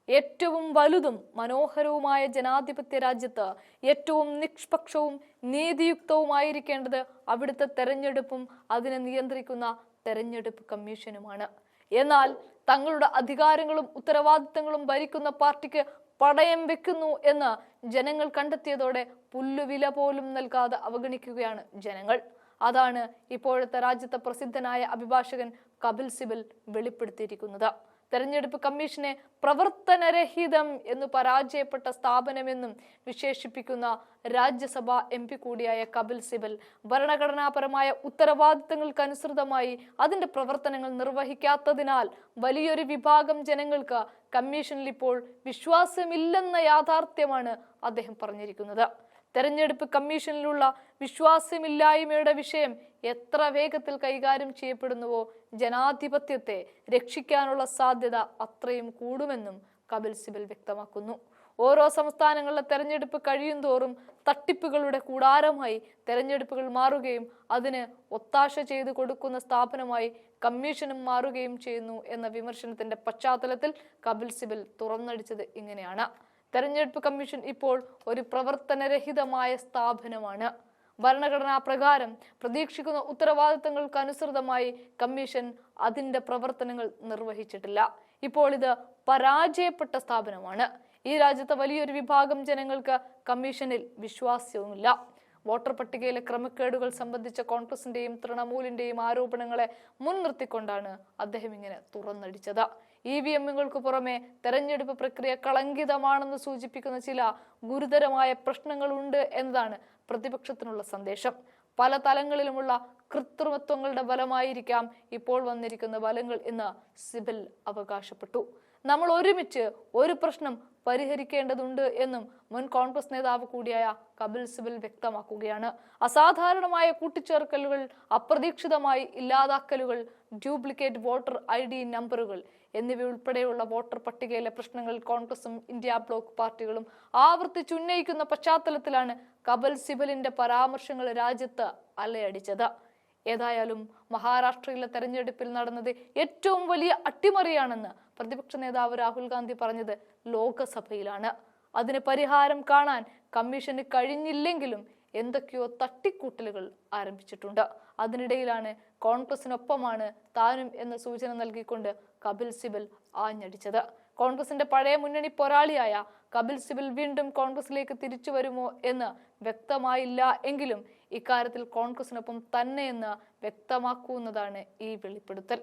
ഏറ്റവും വലുതും മനോഹരവുമായ ജനാധിപത്യ രാജ്യത്ത് ഏറ്റവും നിഷ്പക്ഷവും നീതിയുക്തവുമായിരിക്കേണ്ടത് അവിടുത്തെ തെരഞ്ഞെടുപ്പും അതിനെ നിയന്ത്രിക്കുന്ന തെരഞ്ഞെടുപ്പ് കമ്മീഷനുമാണ്. എന്നാൽ തങ്ങളുടെ അധികാരങ്ങളും ഉത്തരവാദിത്തങ്ങളും ഭരിക്കുന്ന പാർട്ടിക്ക് പടയം വെക്കുന്നു എന്ന് ജനങ്ങൾ കണ്ടെത്തിയതോടെ പുല്ലുവില പോലും നൽകാതെ അവഗണിക്കുകയാണ് ജനങ്ങൾ. അതാണ് ഇപ്പോഴത്തെ രാജ്യത്തെ പ്രസിദ്ധനായ അഭിഭാഷകൻ കപിൽ സിബൽ വെളിപ്പെടുത്തിയിരിക്കുന്നത്. തെരഞ്ഞെടുപ്പ് കമ്മീഷനെ പ്രവർത്തനരഹിതം എന്ന് പരാജയപ്പെട്ട സ്ഥാപനമെന്നും വിശേഷിപ്പിക്കുന്ന രാജ്യസഭാ MP കൂടിയായ കപിൽ സിബൽ ഭരണഘടനാപരമായ ഉത്തരവാദിത്തങ്ങൾക്കനുസൃതമായി അതിന്റെ പ്രവർത്തനങ്ങൾ നിർവഹിക്കാത്തതിനാൽ വലിയൊരു വിഭാഗം ജനങ്ങൾക്ക് കമ്മീഷനിൽ ഇപ്പോൾ വിശ്വാസമില്ലെന്ന യാഥാർത്ഥ്യമാണ് അദ്ദേഹം പറഞ്ഞിരിക്കുന്നത്. തെരഞ്ഞെടുപ്പ് കമ്മീഷനിലുള്ള വിശ്വാസമില്ലായ്മയുടെ വിഷയം എത്ര വേഗത്തിൽ കൈകാര്യം ചെയ്യപ്പെടുന്നുവോ ജനാധിപത്യത്തെ രക്ഷിക്കാനുള്ള സാധ്യത അത്രയും കൂടുമെന്നും കപിൽ സിബൽ വ്യക്തമാക്കുന്നു. ഓരോ സംസ്ഥാനങ്ങളിലെ തെരഞ്ഞെടുപ്പ് കഴിയും തോറും തട്ടിപ്പുകളുടെ കൂടാരമായി തെരഞ്ഞെടുപ്പുകൾ മാറുകയും അതിന് ഒത്താശ ചെയ്തു കൊടുക്കുന്ന സ്ഥാപനമായി കമ്മീഷനും മാറുകയും ചെയ്യുന്നു എന്ന വിമർശനത്തിന്റെ പശ്ചാത്തലത്തിൽ കപിൽ സിബൽ തുറന്നടിച്ചത് ഇങ്ങനെയാണ്. തെരഞ്ഞെടുപ്പ് കമ്മീഷൻ ഇപ്പോൾ ഒരു പ്രവർത്തനരഹിതമായ സ്ഥാപനമാണ്. ഭരണഘടനാ പ്രകാരം പ്രതീക്ഷിക്കുന്ന ഉത്തരവാദിത്തങ്ങൾക്ക് അനുസൃതമായി കമ്മീഷൻ അതിന്റെ പ്രവർത്തനങ്ങൾ നിർവഹിച്ചിട്ടില്ല. ഇപ്പോൾ ഇത് പരാജയപ്പെട്ട സ്ഥാപനമാണ്. ഈ രാജ്യത്തെ വലിയൊരു വിഭാഗം ജനങ്ങൾക്ക് കമ്മീഷനിൽ വിശ്വാസവുമില്ല. വോട്ടർ പട്ടികയിലെ ക്രമക്കേടുകൾ സംബന്ധിച്ച കോൺഗ്രസിന്റെയും തൃണമൂലിന്റെയും ആരോപണങ്ങളെ മുൻനിർത്തിക്കൊണ്ടാണ് അദ്ദേഹം ഇങ്ങനെ തുറന്നടിച്ചത്. EVMകൾക്ക് പുറമെ തെരഞ്ഞെടുപ്പ് പ്രക്രിയ കളങ്കിതമാണെന്ന് സൂചിപ്പിക്കുന്ന ചില ഗുരുതരമായ പ്രശ്നങ്ങളുണ്ട് എന്നതാണ് പ്രതിപക്ഷത്തിനുള്ള സന്ദേശം. പല തലങ്ങളിലുമുള്ള കൃത്രിമത്വങ്ങളുടെ ഫലമായിരിക്കാം ഇപ്പോൾ വന്നിരിക്കുന്ന ഫലങ്ങൾ എന്ന് സിബൽ അവകാശപ്പെട്ടു. നമ്മൾ ഒരുമിച്ച് ഒരു പ്രശ്നം പരിഹരിക്കേണ്ടതുണ്ട് എന്നും മുൻ കോൺഗ്രസ് നേതാവ് കൂടിയായ കപിൽ സിബൽ വ്യക്തമാക്കുകയാണ്. അസാധാരണമായ കൂട്ടിച്ചേർക്കലുകൾ, അപ്രതീക്ഷിതമായി ഇല്ലാതാക്കലുകൾ, ഡ്യൂപ്ലിക്കേറ്റ് വോട്ടർ ID നമ്പറുകൾ എന്നിവയുൾപ്പെടെയുള്ള വോട്ടർ പട്ടികയിലെ പ്രശ്നങ്ങൾ കോൺഗ്രസും ഇന്ത്യ ബ്ലോക്ക് പാർട്ടികളും ആവർത്തിച്ചുന്നയിക്കുന്ന പശ്ചാത്തലത്തിലാണ് കപിൽ സിബലിന്റെ പരാമർശങ്ങൾ രാജ്യത്ത് അലയടിച്ചത്. ഏതായാലും മഹാരാഷ്ട്രയിലെ തെരഞ്ഞെടുപ്പിൽ നടന്നത് ഏറ്റവും വലിയ അട്ടിമറിയാണെന്ന് പ്രതിപക്ഷ നേതാവ് രാഹുൽ ഗാന്ധി പറഞ്ഞത് ലോകസഭയിലാണ്. അതിന് പരിഹാരം കാണാൻ കമ്മീഷന് കഴിഞ്ഞില്ലെങ്കിലും എന്തൊക്കെയോ തട്ടിക്കൂട്ടലുകൾ ആരംഭിച്ചിട്ടുണ്ട്. അതിനിടയിലാണ് കോൺഗ്രസിനൊപ്പമാണ് താനും എന്ന സൂചന നൽകിക്കൊണ്ട് കപിൽ സിബൽ ആഞ്ഞടിച്ചത്. കോൺഗ്രസിന്റെ പഴയ മുന്നണി പോരാളിയായ കപിൽ സിബൽ വീണ്ടും കോൺഗ്രസിലേക്ക് തിരിച്ചു വരുമോ എന്ന് വ്യക്തമായില്ല എങ്കിലും ഇക്കാര്യത്തിൽ കോൺഗ്രസിനൊപ്പം തന്നെയെന്ന് വ്യക്തമാക്കുന്നതാണ് ഈ വെളിപ്പെടുത്തൽ.